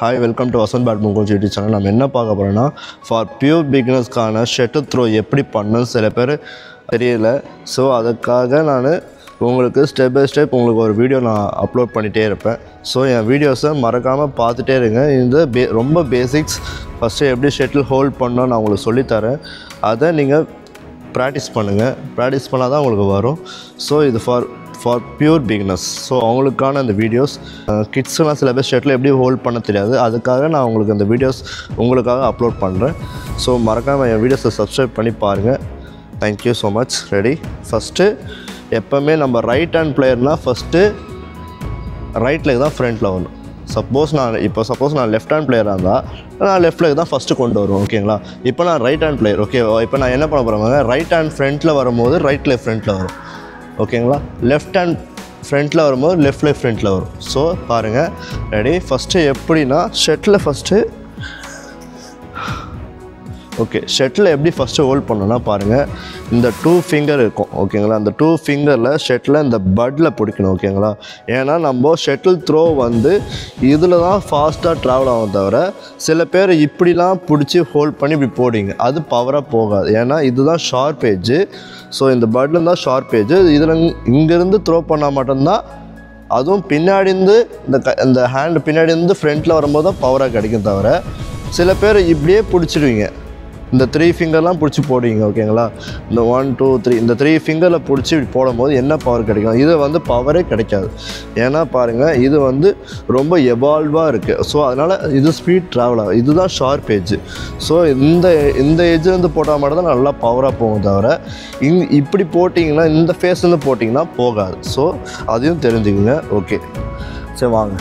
Hi, welcome to Vasan Badminton Coach YouTube channel. நம்ம என்ன பார்க்க போறோம்னா for pure beginners கான shuttle throw எப்படி பண்ணனும் சில பேர் தெரியல. சோ அதுக்காக நான் உங்களுக்கு ஸ்டெப் பை ஸ்டெப் உங்களுக்கு ஒரு வீடியோ நான் அப்லோட் பண்ணிட்டே இருப்பேன். சோ என் வீடியோஸை மறக்காம பார்த்துட்டே இருங்க. இந்த ரொம்ப பேசிக்ஸ் ஃபர்ஸ்ட் எப்படி ஷட்டில் ஹோல்ட் பண்ணனும் நான் உங்களுக்கு சொல்லி தரேன். அதை நீங்க பிராக்டீஸ் பண்ணுங்க. பிராக்டீஸ் பண்ணாதான் உங்களுக்கு வரும். சோ இது for pure beginners. So அவங்களுக்கான அந்த வீடியோஸ் கிட்ஸ்லாம் சில பேர் ஷட்டில் எப்படி ஹோல்ட் பண்ண தெரியாது. அதுக்காக நான் உங்களுக்கு அந்த வீடியோஸ் உங்களுக்காக அப்லோட் பண்ணுறேன். ஸோ மறக்காமல் என் வீடியோஸை சப்ஸ்கிரைப் பண்ணி பாருங்கள். Thank you so much. Ready? First எப்போவுமே நம்ம ரைட் ஹேண்ட் பிளேயர்னால் ஃபஸ்ட்டு ரைட் லெக் தான் ஃப்ரண்ட்டில் வரணும். சப்போஸ் நான் லெஃப்ட் ஹேண்ட் பிளேயராக இருந்தால் நான் லெஃப்ட் லெக் தான் ஃபஸ்ட்டு கொண்டு வருவேன். ஓகேங்களா? இப்போ நான் ரைட் ஹேண்ட் பிளேயர். ஓகே, இப்போ நான் என்ன பண்ண போகிறேங்க, ரைட் ஹேண்ட் ஃப்ரண்ட்டில் வரும்போது ரைட் லெக் ஃப்ரண்ட்டில் வரும். ஓகேங்களா? லெஃப்ட் ஹேண்ட் ஃப்ரண்ட்டில் வரும்போது லெஃப்ட் லெக் ஃப்ரண்ட்டில் வரும். ஸோ பாருங்கள். ரெடி? ஃபஸ்ட்டு எப்படின்னா ஷட்டில் ஃபஸ்ட்டு ஓகே ஷட்டில் எப்படி ஃபஸ்ட்டு ஹோல்ட் பண்ணணும்னா பாருங்கள், இந்த 2 ஃபிங்கர் இருக்கும். ஓகேங்களா? அந்த 2 ஃபிங்கரில் ஷட்டில் இந்த பட்டில் பிடிக்கணும். ஓகேங்களா? ஏன்னா நம்ம ஷட்டில் த்ரோ வந்து இதில் தான் ஃபாஸ்ட்டாக ட்ராவல் ஆகும் தவிர சில பேர் இப்படிலாம் பிடிச்சி ஹோல்ட் பண்ணி இப்படி போடுவீங்க, அது பவராக போகாது. ஏன்னா இதுதான் ஷார்ப் எட்ஜு. ஸோ இந்த பட்டில் தான் ஷார்ப் எட்ஜு. இதில் இங்கேருந்து த்ரோ பண்ணால் மட்டும்தான், அதுவும் பின்னாடி இருந்து இந்த ஹேண்டு பின்னாடி இருந்து ஃப்ரண்ட்டில் வரும்போது தான் பவராக கிடைக்கும் தவிர சில பேர் இப்படியே பிடிச்சிடுவீங்க, இந்த 3 ஃபிங்கர்லாம் பிடிச்சி போடுவீங்க. ஓகேங்களா? இந்த 1 2 3 இந்த 3 ஃபிங்கரில் பிடிச்சி இப்படி போடும்போது என்ன பவர் கிடைக்கும்? இது வந்து பவரே கிடைக்காது. ஏன்னா பாருங்கள், இது வந்து ரொம்ப எவால்வாக இருக்குது. ஸோ அதனால் இது ஸ்பீட் ட்ராவல் ஆகும். இதுதான் ஷார்ப் எட்ஜு. ஸோ இந்த எட்ஜு வந்து போட்டால் மட்டும் தான் நல்லா பவராக போகும் தவிர இப்படி போட்டிங்கன்னா, இந்த ஃபேஸ்லேருந்து போட்டிங்கன்னா போகாது. ஸோ அதையும் தெரிஞ்சுக்குங்க. ஓகே, சரி வாங்க.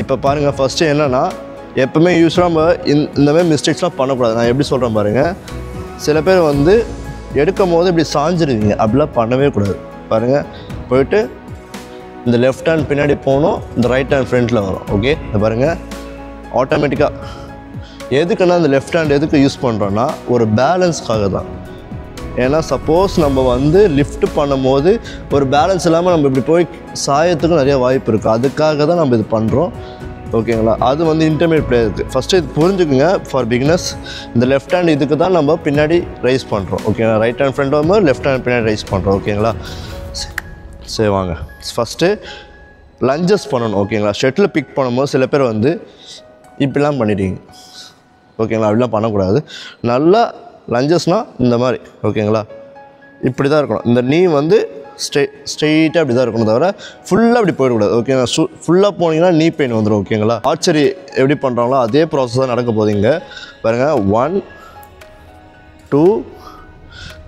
இப்போ பாருங்கள், ஃபஸ்ட்டு என்னென்னா எப்போவுமே யூஸ்வலாக நம்ம இந்தமாதிரி மிஸ்டேக்ஸ்லாம் பண்ணக்கூடாது. நான் எப்படி சொல்கிறேன் பாருங்கள், சில பேர் வந்து எடுக்கும் போது இப்படி சாஞ்சிருவீங்க, அப்படிலாம் பண்ணவே கூடாது. பாருங்கள், போயிட்டு இந்த லெஃப்ட் ஹேண்ட் பின்னாடி போகணும், இந்த ரைட் ஹேண்ட் ஃப்ரண்ட்டில் வரும். ஓகே, இந்த பாருங்கள் ஆட்டோமேட்டிக்காக. எதுக்குன்னா இந்த லெஃப்ட் ஹேண்ட் எதுக்கு யூஸ் பண்ணுறோன்னா ஒரு பேலன்ஸ்க்காக தான். ஏன்னா சப்போஸ் நம்ம வந்து லிஃப்ட் பண்ணும்போது ஒரு பேலன்ஸ் இல்லாமல் நம்ம இப்படி போய் சாயத்துக்கும் நிறைய வாய்ப்பு இருக்குது. அதுக்காக தான் நம்ம இது பண்ணுறோம். ஓகேங்களா? அது வந்து இன்டர்மீடியட் பிளேயருக்கு ஃபஸ்ட்டு இது புரிஞ்சுக்குங்க. ஃபார் பிகினர்ஸ் இந்த லெஃப்ட் ஹேண்ட் இதுக்கு தான் நம்ம பின்னாடி ரைஸ் பண்ணுறோம். ஓகேங்களா? ரைட் ஹேண்ட் ஃப்ரண்ட் வரும்போது லெஃப்ட் ஹேண்ட் பின்னாடி ரைஸ் பண்ணுறோம். ஓகேங்களா? சரி வாங்க. ஃபஸ்ட்டு லஞ்சஸ் பண்ணணும். ஓகேங்களா? ஷட்டில் பிக் பண்ணும்போது சில பேர் வந்து இப்படிலாம் பண்ணிட்டீங்க. ஓகேங்களா? அப்படிலாம் பண்ணக்கூடாது. நல்லா லஞ்சஸ்னால் இந்த மாதிரி. ஓகேங்களா? இப்படி தான் இருக்கணும். இந்த நீ வந்து ஸ்ட்ரெயிட்டாக அப்படி தான் இருக்கணும் தவிர ஃபுல்லாக அப்படி போயிடக்கூடாது. ஓகேங்களா? ஃபுல்லாக போனீங்கன்னா நீ பெயின் வந்துடும். ஓகேங்களா? ஆர்ச்சரி எப்படி பண்ணுறாங்களோ அதே ப்ராசஸ் தான் நடக்க போகுதுங்க. பாருங்கள், 1 2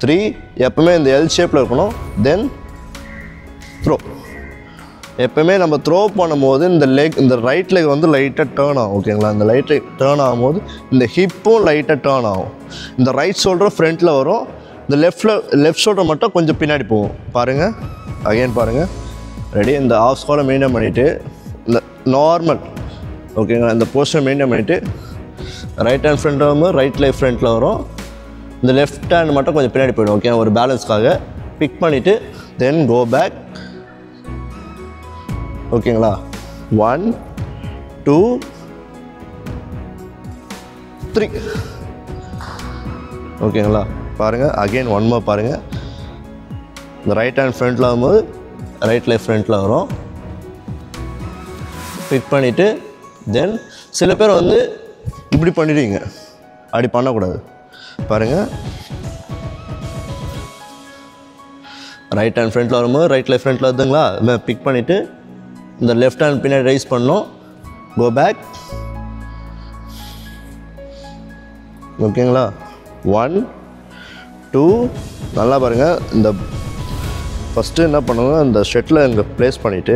3 எப்போவுமே இந்த எல் ஷேப்பில் இருக்கணும். தென் த்ரோ. எப்போவுமே நம்ம த்ரோ பண்ணும்போது இந்த ரைட் லெக் வந்து லைட்டாக டேர்ன் ஆகும். ஓகேங்களா? இந்த லைட் லெக் டேர்ன் ஆகும்போது இந்த ஹிப்பும் லைட்டாக டேர்ன் ஆகும். இந்த ரைட் ஷோல்டரும் ஃப்ரண்ட்டில் வரும். இந்த லெஃப்ட் ஷோல்டர் மட்டும் கொஞ்சம் பின்னாடி போகும். பாருங்கள், அகைன் பாருங்கள். ரெடி? இந்த ஆஃப் ஸ்குவாட்டை மெயின்டைன் பண்ணிவிட்டு இந்த நார்மல். ஓகேங்களா? இந்த போஸ்டர் மெயின்டைன் பண்ணிவிட்டு ரைட் ஹேண்ட் ஃப்ரண்ட் வரும்போது ரைட் லெக் ஃப்ரண்ட்டில் வரும். இந்த லெஃப்ட் ஹேண்ட் மட்டும் கொஞ்சம் பின்னாடி போயிடும். ஓகே, ஒரு பேலன்ஸ்க்காக பிக் பண்ணிவிட்டு தென் கோ பேக். ஓகேங்களா? 1 2 3. ஓகேங்களா? பாருங்கள், அகெயின் 1 more பாருங்கள். இந்த ரைட் ஹேண்ட் ஃப்ரண்ட்டில் வரும்போது ரைட் லெக் ஃப்ரண்ட்டில் வரும். பிக் பண்ணிவிட்டு தென் சில பேர் வந்து இப்படி பண்ணிடுவீங்க, அப்படி பண்ணக்கூடாது. பாருங்கள், ரைட் ஹேண்ட் ஃப்ரண்ட்டில் வரும்போது ரைட் லெக் ஃப்ரண்ட்டில் வருதுங்களா? பிக் பண்ணிவிட்டு இந்த லெஃப்ட் ஹேண்ட் பின்னாடி ரைஸ் பண்ணணும். Go back. ஓகேங்களா? 1 2 நல்லா பாருங்கள். இந்த ஃபஸ்ட்டு என்ன பண்ணுங்க, இந்த ஷட்டில் இங்கே ப்ளேஸ் பண்ணிவிட்டு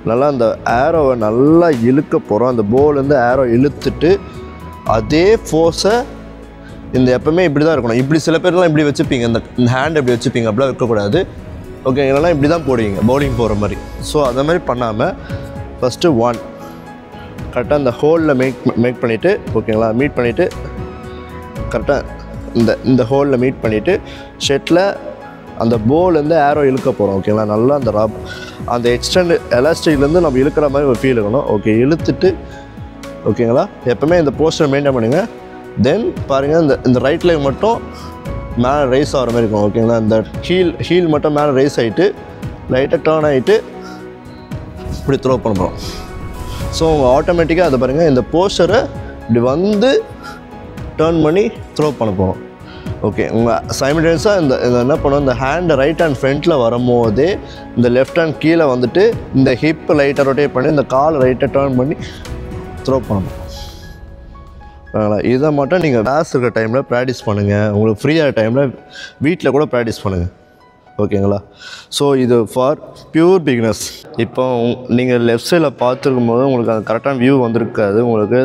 நல்லா அந்த ஏரோவை நல்லா இழுக்க போகிறோம். அந்த போலேருந்து ஏரோ இழுத்துட்டு அதே ஃபோர்ஸை இந்த எப்போவுமே இப்படி தான் இருக்கணும். இப்படி சில பேர்லாம் இப்படி வச்சுப்பீங்க, இந்த ஹேண்ட் இப்படி வச்சுப்பீங்க, அப்படிலாம் வைக்கக்கூடாது. ஓகே, இல்லைனா இப்படி தான் போடுவீங்க பவுலிங் போகிற மாதிரி. ஸோ அதை மாதிரி பண்ணாமல் ஃபஸ்ட்டு 1 கரெக்டாக இந்த ஹோலில் மேக் பண்ணிவிட்டு, ஓகேங்களா, மீட் பண்ணிவிட்டு கரெக்டாக இந்த ஹோலில் மீட் பண்ணிவிட்டு ஷட்டில் அந்த போலேருந்து ஏரோ இழுக்க போகிறோம். ஓகேங்களா? நல்லா அந்த எக்ஸ்டெண்ட் எலாஸ்டிக்லேருந்து நம்ம இழுக்கிற மாதிரி ஒரு ஃபீல் இருக்கணும். ஓகே, இழுத்துட்டு ஓகேங்களா. எப்போவுமே இந்த போஸ்டர் மெயின்டைன் பண்ணுங்கள். தென் பாருங்கள், இந்த ரைட் லெக் மட்டும் மேலே ரைஸ் ஆகிற மாதிரி இருக்கும். ஓகேங்களா. இந்த ஹீல் மட்டும் மேலே ரைஸ் ஆகிட்டு லைட்டாக டேர்ன் ஆகிட்டு இப்படி த்ரோ பண்ண போகிறோம். ஸோ உங்கள் ஆட்டோமேட்டிக்காக அதை பாருங்கள், இந்த போஸ்டரை இப்படி வந்து டேர்ன் பண்ணி த்ரோ பண்ண போகிறோம். ஓகே, உங்கள் சைமல்டேனியஸாக இந்த என்ன பண்ணுவோம், இந்த ஹேண்டு ரைட் ஹேண்ட் ஃப்ரண்ட்டில் வரும்போதே இந்த லெஃப்ட் ஹேண்ட் கீழே வந்துட்டு இந்த ஹிப் லைட்டாக ரொட்டேட் பண்ணி இந்த கால் ரைட்டாக டேர்ன் பண்ணி த்ரோ பண்ணணும். இதை மட்டும் நீங்கள் கிளாஸ் இருக்கிற டைமில் ப்ராக்டிஸ் பண்ணுங்கள். உங்களுக்கு ஃப்ரீயாக டைமில் வீட்டில் கூட ப்ராக்டிஸ் பண்ணுங்கள். ஓகேங்களா. ஸோ இது ஃபார் பியூர் பிகினர்ஸ். இப்போ நீங்கள் லெஃப்ட் சைடில் பார்த்துருக்கும் போது உங்களுக்கு அந்த கரெக்டான வியூ வந்திருக்காது, உங்களுக்கு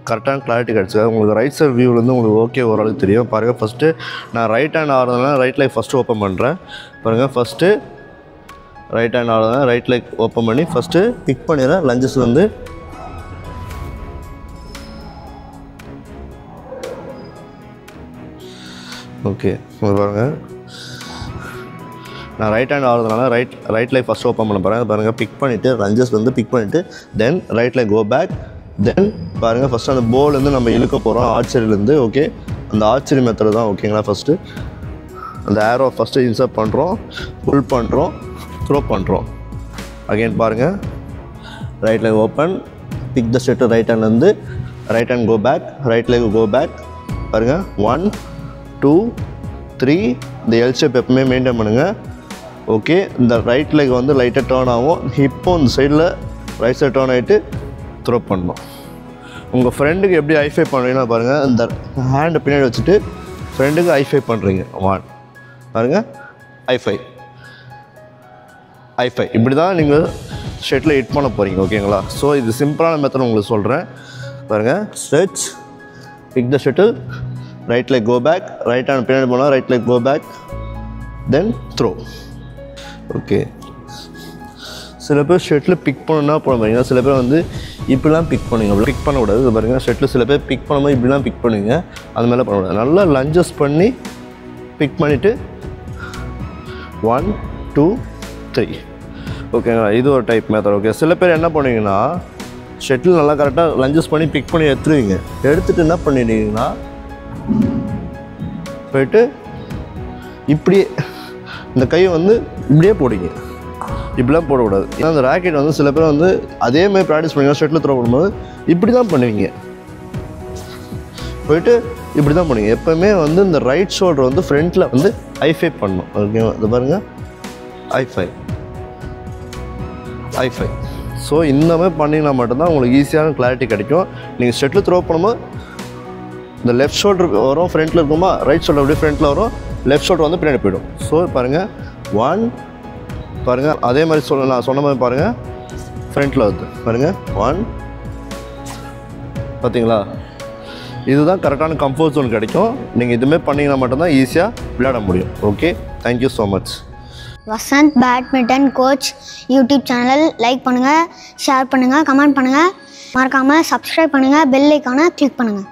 கரெக்டான கிளாரிட்டி கிடச்சிக்காது. உங்களுக்கு ரைட் சைட் வியூவிலேருந்து உங்களுக்கு ஓகே ஓரளவுக்கு தெரியும். பாருங்கள், ஃபஸ்ட்டு நான் ரைட் ஹேண்ட் ஆடுறதுனால ரைட் லெக் ஃபஸ்ட்டு ஓப்பன் பண்ணுறேன். பாருங்கள், ஃபஸ்ட்டு ரைட் ஹேண்ட் ஆடுறதுனால ரைட் லெக் ஓப்பன் பண்ணி ஃபஸ்ட்டு பிக் பண்ணிடுறேன். லஞ்சஸ் வந்து ஓகே பாருங்கள், நான் ரைட் ஹேண்ட் ஆடுறதுனால ரைட் லெக் ஃபஸ்ட்டு ஓப்பன் பண்ண போகிறேன். பாருங்கள், பிக் பண்ணிவிட்டு லஞ்சஸ் வந்து பிக் பண்ணிவிட்டு then right leg go back. Then பாருங்கள், ஃபஸ்ட்டு அந்த போல்லேருந்து நம்ம இழுக்க போகிறோம் ஆர்ச்சரிலேருந்து. ஓகே, அந்த ஆர்ச்சரி மெத்தடு தான். ஓகேங்களா. ஃபஸ்ட்டு அந்த ஏரோ ஃபஸ்ட்டு இன்சர்ட் பண்ணுறோம், புல் பண்ணுறோம், த்ரோ பண்ணுறோம். அகெயின் பாருங்கள், right leg open, pick the set right ஹேண்ட்லேருந்து right hand go back, right leg go back. பாருங்கள், 1 2 3. இந்த எல் ஷேப் எப்பவுமே மெயின்டைன் பண்ணுங்கள். ஓகே, இந்த ரைட் லெக் வந்து லைட்டாக டேர்ன் ஆகும், ஹிப்பும் இந்த சைடில் ரைட் சைட் டேர்ன் ஆகிட்டு த்ரோ பண்ணணும். உங்கள் ஃப்ரெண்டுக்கு எப்படி ஐஃபை பண்ணுறீங்கன்னா பாருங்கள், இந்த ஹேண்டை பின்னாடி வச்சுட்டு ஃப்ரெண்டுக்கு ஐஃபை பண்ணுறீங்க. 1 பாருங்கள், ஐஃபை இப்படி தான் நீங்கள் ஷெட்டில் ஹிட் பண்ண போகிறீங்க. ஓகேங்களா. ஸோ இது சிம்பிளான மெத்தட் உங்களுக்கு சொல்கிறேன். பாருங்கள், stretch, pick the shuttle, right leg go back, right hand பின்னாடி போனால் right leg go back, then throw. Okay, சில பேர் ஷெட்டில் பிக் பண்ணணுன்னா போட பாருங்க, சில பேர் வந்து இப்படிலாம் பிக் பண்ணுவீங்க. அப்படி பிக் பண்ணக்கூடாது. இது பாருங்கள், ஷெட்டில் சில பேர் பிக் பண்ணும்போது இப்படிலாம் பிக் பண்ணுவீங்க, அது மேலே பண்ணக்கூடாது. நல்லா லஞ்சஸ் பண்ணி பிக் பண்ணிவிட்டு 1 2 3. ஓகேங்களா. இது ஒரு டைப் மெத்தட். ஓகே, சில பேர் என்ன பண்ணுவீங்கன்னா ஷெட்டில் நல்லா கரெக்டாக லஞ்சஸ் பண்ணி பிக் பண்ணி எடுத்துருவீங்க. எடுத்துகிட்டு என்ன பண்ணிடுவீங்கன்னா போயிட்டு இப்படியே இந்த கையை வந்து இப்படியே போடுங்க. இப்படிலாம் போடக்கூடாது. ஏன்னா அந்த ராக்கெட் வந்து சில பேர் வந்து அதேமாதிரி ப்ராக்டிஸ் பண்ணுவீங்க. ஷெட்டில் த்ரோ பண்ணும்போது இப்படி தான் பண்ணுவீங்க, போயிட்டு இப்படி தான் பண்ணுவீங்க. எப்போவுமே வந்து இந்த ரைட் ஷோல்டர் வந்து ஃப்ரண்ட்டில் வந்து ஐஃபை பண்ணணும். ஓகேவா. இது பாருங்கள், ஐஃபை. ஸோ இந்த மாதிரி பண்ணிங்கன்னா மட்டும்தான் உங்களுக்கு ஈஸியான கிளாரிட்டி கிடைக்கும். நீங்கள் ஷெட்டில் த்ரோ பண்ணும்போது இந்த லெஃப்ட் ஷோல்டர் வரும், ஃப்ரண்ட்டில் இருக்குமா, ரைட் ஷோல்டர் அப்படியே ஃப்ரண்ட்டில் வரும், லெஃப்ட் ஷோல்டர் வந்து பின்னாடி போய்டும். ஸோ பாருங்கள், 1 பாருங்கள், அதே மாதிரி நான் சொன்ன மாதிரி பாருங்கள், ஃப்ரண்ட்டில் வருது பாருங்கள், 1 பார்த்தீங்களா. இதுதான் கரெக்டான கம்ஃபர்ட் ஜோன் கிடைக்கும். நீங்கள் இதுமாதிரி பண்ணிங்கன்னா மட்டும்தான் ஈஸியாக விளையாட முடியும். Okay, thank you so much. Vasanth badminton coach YouTube channel like பண்ணுங்கள், ஷேர் பண்ணுங்கள், கமெண்ட் பண்ணுங்கள், மறக்காமல் சப்ஸ்கிரைப் பண்ணுங்கள், பெல் ஐக்கானை கிளிக் பண்ணுங்கள்.